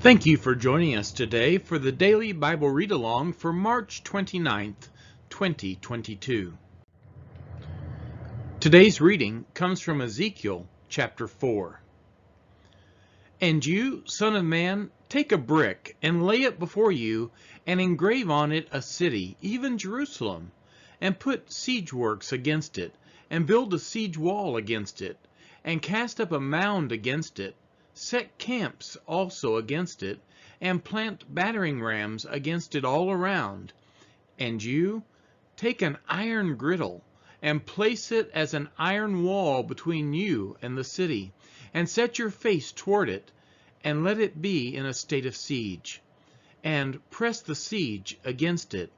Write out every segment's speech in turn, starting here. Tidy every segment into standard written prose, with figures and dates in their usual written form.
Thank you for joining us today for the Daily Bible Read-Along for March 29th, 2022. Today's reading comes from Ezekiel chapter 4. And you, son of man, take a brick and lay it before you and engrave on it a city, even Jerusalem, and put siege works against it, and build a siege wall against it, and cast up a mound against it. Set camps also against it, and plant battering rams against it all around. And you, take an iron griddle, and place it as an iron wall between you and the city, and set your face toward it, and let it be in a state of siege, and press the siege against it.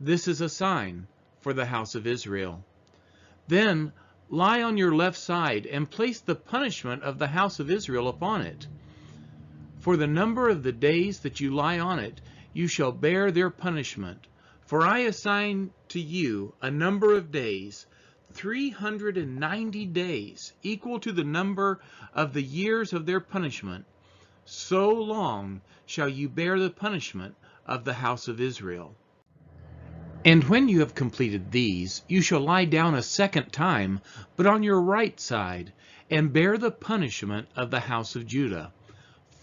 This is a sign for the house of Israel. Then lie on your left side, and place the punishment of the house of Israel upon it. For the number of the days that you lie on it, you shall bear their punishment. For I assign to you a number of days, 390 days, equal to the number of the years of their punishment. So long shall you bear the punishment of the house of Israel. And when you have completed these, you shall lie down a second time, but on your right side, and bear the punishment of the house of Judah.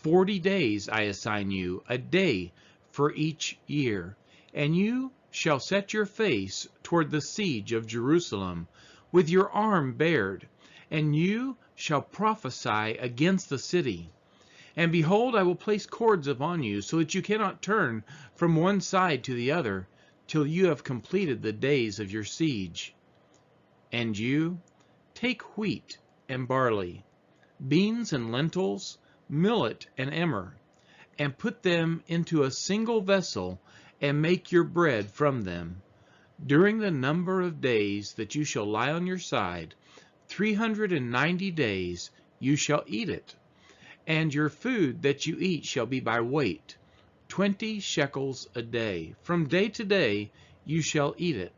40 days I assign you, a day for each year. And you shall set your face toward the siege of Jerusalem, with your arm bared, and you shall prophesy against the city. And behold, I will place cords upon you, so that you cannot turn from one side to the other, till you have completed the days of your siege. And you, take wheat and barley, beans and lentils, millet and emmer, and put them into a single vessel, and make your bread from them. During the number of days that you shall lie on your side, 390 days, you shall eat it. And your food that you eat shall be by weight, 20 shekels a day. From day to day you shall eat it.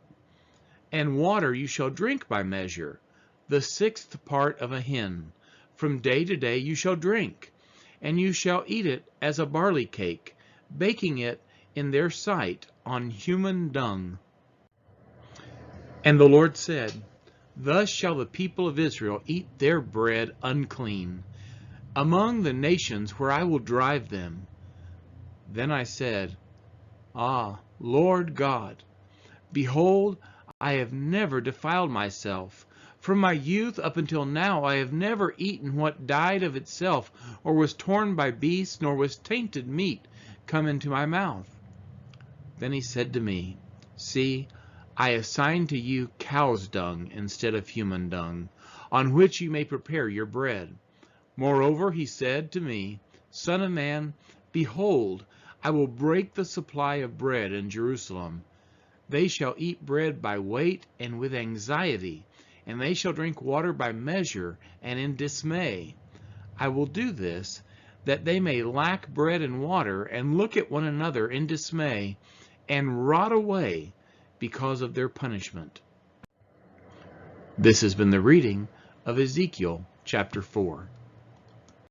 And water you shall drink by measure, the 6th part of a hin. From day to day you shall drink, and you shall eat it as a barley cake, baking it in their sight on human dung. And the Lord said, Thus shall the people of Israel eat their bread unclean, among the nations where I will drive them. Then I said, Ah, Lord God, behold, I have never defiled myself. From my youth up until now I have never eaten what died of itself, or was torn by beasts, nor was tainted meat come into my mouth. Then he said to me, See, I assign to you cow's dung instead of human dung, on which you may prepare your bread. Moreover, he said to me, Son of man, behold, I will break the supply of bread in Jerusalem. They shall eat bread by weight and with anxiety, and they shall drink water by measure and in dismay. I will do this, that they may lack bread and water, and look at one another in dismay, and rot away because of their punishment. This has been the reading of Ezekiel chapter 4.